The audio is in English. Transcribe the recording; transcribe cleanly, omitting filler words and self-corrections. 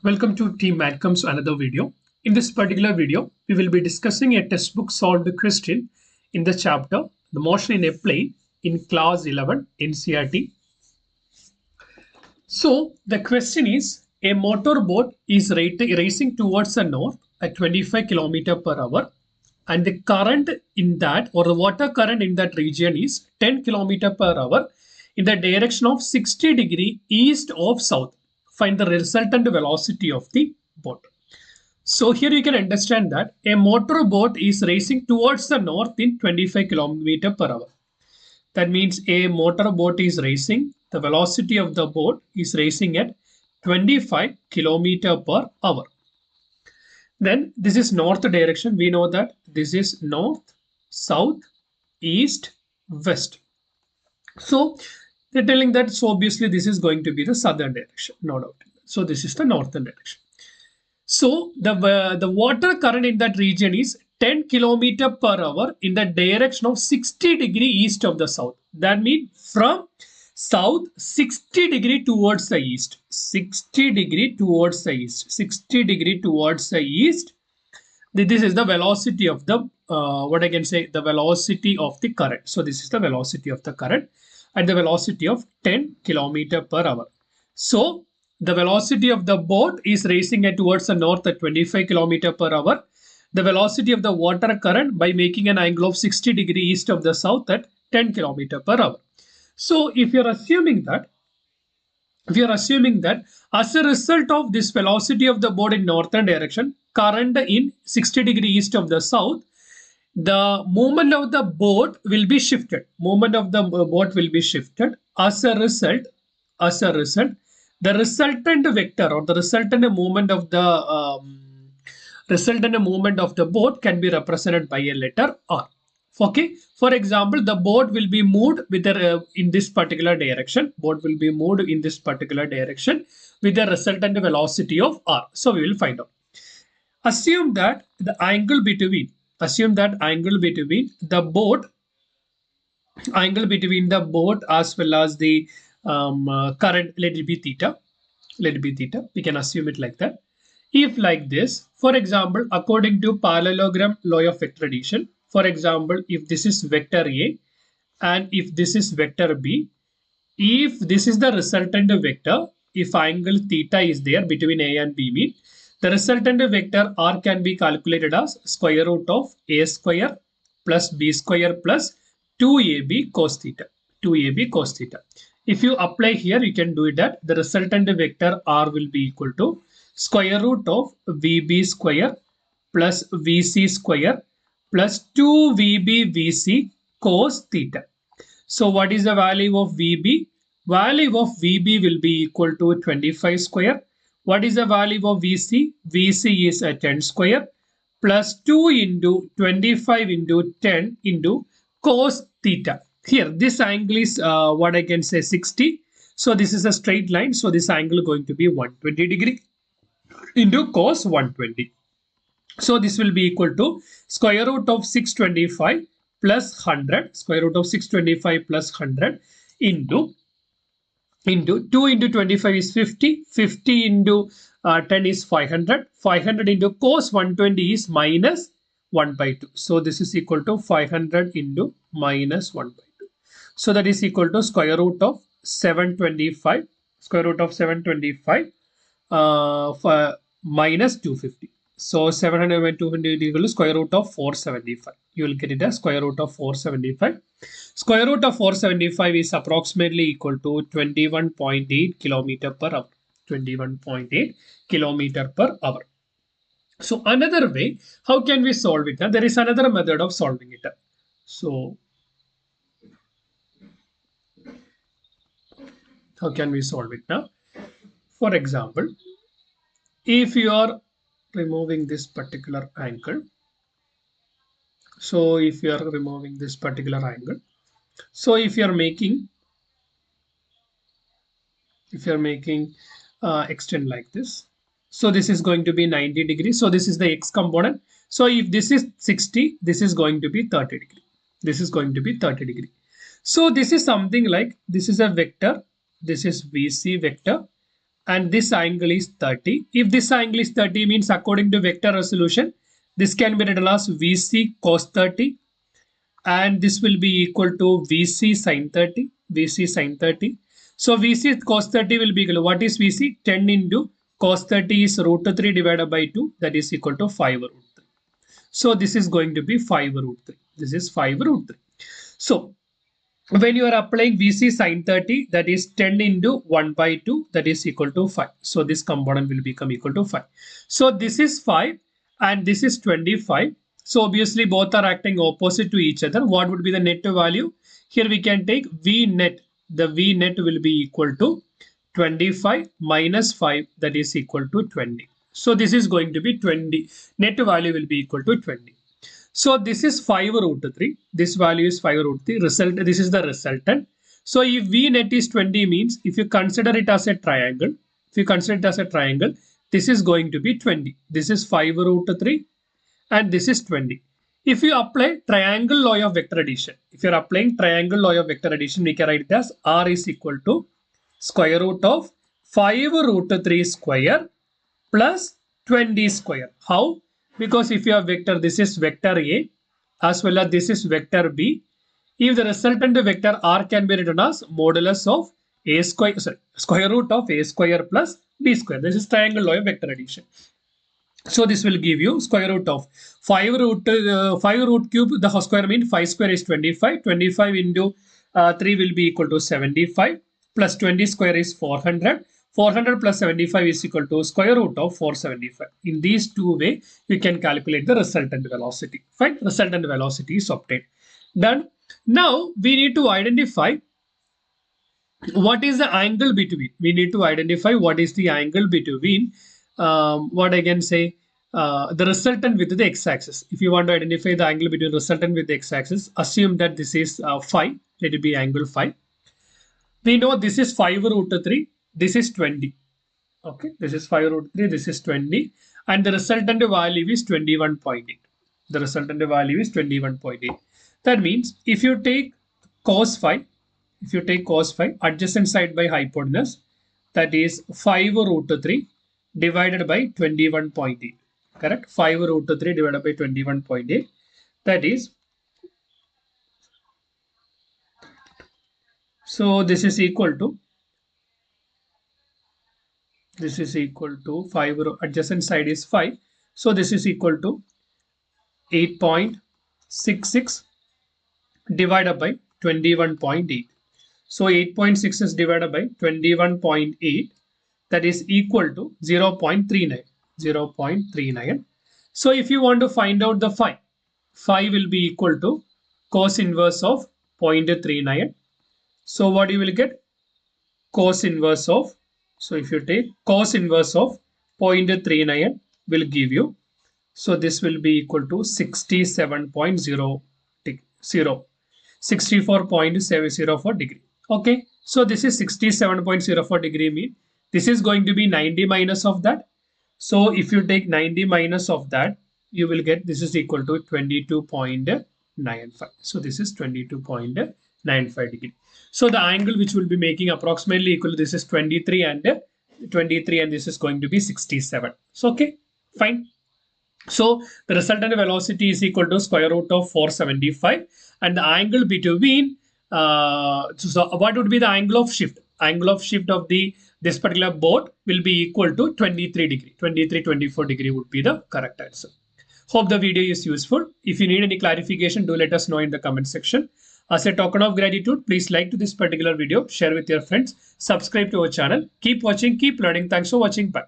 Welcome to Team Madcom's another video. In this particular video, we will be discussing a textbook solved question in the chapter The Motion in a Plane in Class 11 NCERT. So the question is, a motorboat is racing towards the north at 25 km per hour, and the current in that, or the water current in that region, is 10 km per hour in the direction of 60° east of south. Find the resultant velocity of the boat. So here you can understand that a motorboat is racing towards the north in 25 km per hour. That means a motorboat is racing. The velocity of the boat is racing at 25 km per hour. Then this is north direction. We know that this is north, south, east, west. So they're telling that, so obviously this is going to be the southern direction, no doubt. So this is the northern direction. So the water current in that region is 10 km per hour in the direction of 60° east of the south. That means from south 60° towards the east. 60° towards the east. 60° towards the east. This is the velocity of the, what I can say, the velocity of the current. So this is the velocity of the current at the velocity of 10 km per hour. So the velocity of the boat is racing towards the north at 25 km per hour. The velocity of the water current by making an angle of 60° east of the south at 10 km per hour. So if you're assuming that, as a result of this velocity of the boat in northern direction, current in 60° east of the south, the movement of the boat will be shifted. Movement of the boat will be shifted. As a result, the resultant vector or the resultant movement of the boat can be represented by a letter R. Okay. For example, the boat will be moved with in this particular direction. Boat will be moved in this particular direction with the resultant velocity of R. So we will find out. Assume that the angle between the boat as well as the current, let it be theta. We can assume it like that. If like this, for example, according to parallelogram law of vector addition, for example, if this is vector A and if this is vector B, if this is the resultant vector, if angle theta is there between A and B mean, the resultant vector R can be calculated as square root of A square plus B square plus 2AB cos theta. 2AB cos theta. If you apply here, you can do it that the resultant vector R will be equal to square root of VB square plus VC square plus 2VB VC cos theta. So what is the value of VB? Value of VB will be equal to 25 square. What is the value of VC? VC is a 10 square plus 2 into 25 into 10 into cos theta. Here, this angle is what I can say 60. So this is a straight line. So this angle is going to be 120° into cos 120. So this will be equal to square root of 625 plus 100. Square root of 625 plus 100 into 2 into 25 is 50. 50 into 10 is 500. 500 into cos 120 is minus 1 by 2. So this is equal to 500 into minus 1 by 2. So that is equal to square root of 725. Square root of 725 minus 250. So 700 by 200 equal to square root of 475. You will get it as square root of 475. Square root of 475 is approximately equal to 21.8 km per hour. 21.8 km per hour. So another way, how can we solve it? Now, there is another method of solving it. So how can we solve it now? For example, if you are removing this particular angle, so if you are removing this particular angle, so if you are making extend like this, so this is going to be 90 degrees. So this is the x component. So if this is 60, this is going to be 30 degree. This is going to be 30 degree. So this is something like, this is a vector. This is VC vector and this angle is 30. If this angle is 30 means according to vector resolution, this can be written as VC cos 30 and this will be equal to VC sin 30. VC sin 30. So VC cos 30 will be equal to what is VC? 10 into cos 30 is root 3 divided by 2, that is equal to 5 root 3. So this is going to be 5 root 3. This is 5 root 3. So when you are applying VC sin 30, that is 10 into 1 by 2, that is equal to 5. So this component will become equal to 5. So this is 5 and this is 25. So obviously both are acting opposite to each other. What would be the net value? Here we can take V net. The V net will be equal to 25 minus 5, that is equal to 20. So this is going to be 20. Net value will be equal to 20. So this is 5 root 3. This value is 5 root 3. This is the resultant. So if V net is 20 means if you consider it as a triangle, this is going to be 20. This is 5 root 3 and this is 20. If you apply triangle law of vector addition, we can write it as R is equal to square root of 5 root 3 square plus 20 square. How? Because if you have vector, this is vector A as well as this is vector B. If the resultant vector R can be written as modulus of A square, square root of A square plus B square. This is triangle law of vector addition. So this will give you square root of 5 root cube, the whole square means 5 square is 25. 25 into 3 will be equal to 75 plus 20 square is 400. 400 plus 75 is equal to square root of 475. In these two ways, you can calculate the resultant velocity. Fine, resultant velocity is obtained. Done. Now we need to identify what is the angle between. We need to identify what is the angle between what I can say the resultant with the x-axis. If you want to identify the angle between resultant with the x-axis, assume that this is phi. Let it be angle phi. We know this is 5 root 3. This is 20. Okay, this is 5 root 3. This is 20, and the resultant value is 21.8. The resultant value is 21.8. That means if you take cos phi, adjacent side by hypotenuse, that is 5 root 3 divided by 21.8. Correct? 5 root 3 divided by 21.8. That is, so this is equal to 5, adjacent side is 5. So this is equal to 8.66 divided by 21.8. So 8.66 divided by 21.8, that is equal to 0.39. So if you want to find out the phi will be equal to cos inverse of 0.39. So what you will get? Cos inverse of, so if you take cos inverse of 0.39 will give you, so this will be equal to 67.0, 64.704 degree. Okay, so this is 67.04 degree mean this is going to be 90 minus of that. So if you take 90 minus of that, you will get this is equal to 22.95. So this is 22.95 degree. So the angle which will be making approximately equal to this is 23 and this is going to be 67. So okay, fine. So the resultant velocity is equal to square root of 475 and the angle between so what would be the angle of shift? Angle of shift of this particular boat will be equal to 23 degree. 24 degree would be the correct answer. Hope the video is useful. If you need any clarification, do let us know in the comment section. As a token of gratitude, please like to this particular video, share with your friends, subscribe to our channel. Keep watching, keep learning. Thanks for watching. Bye.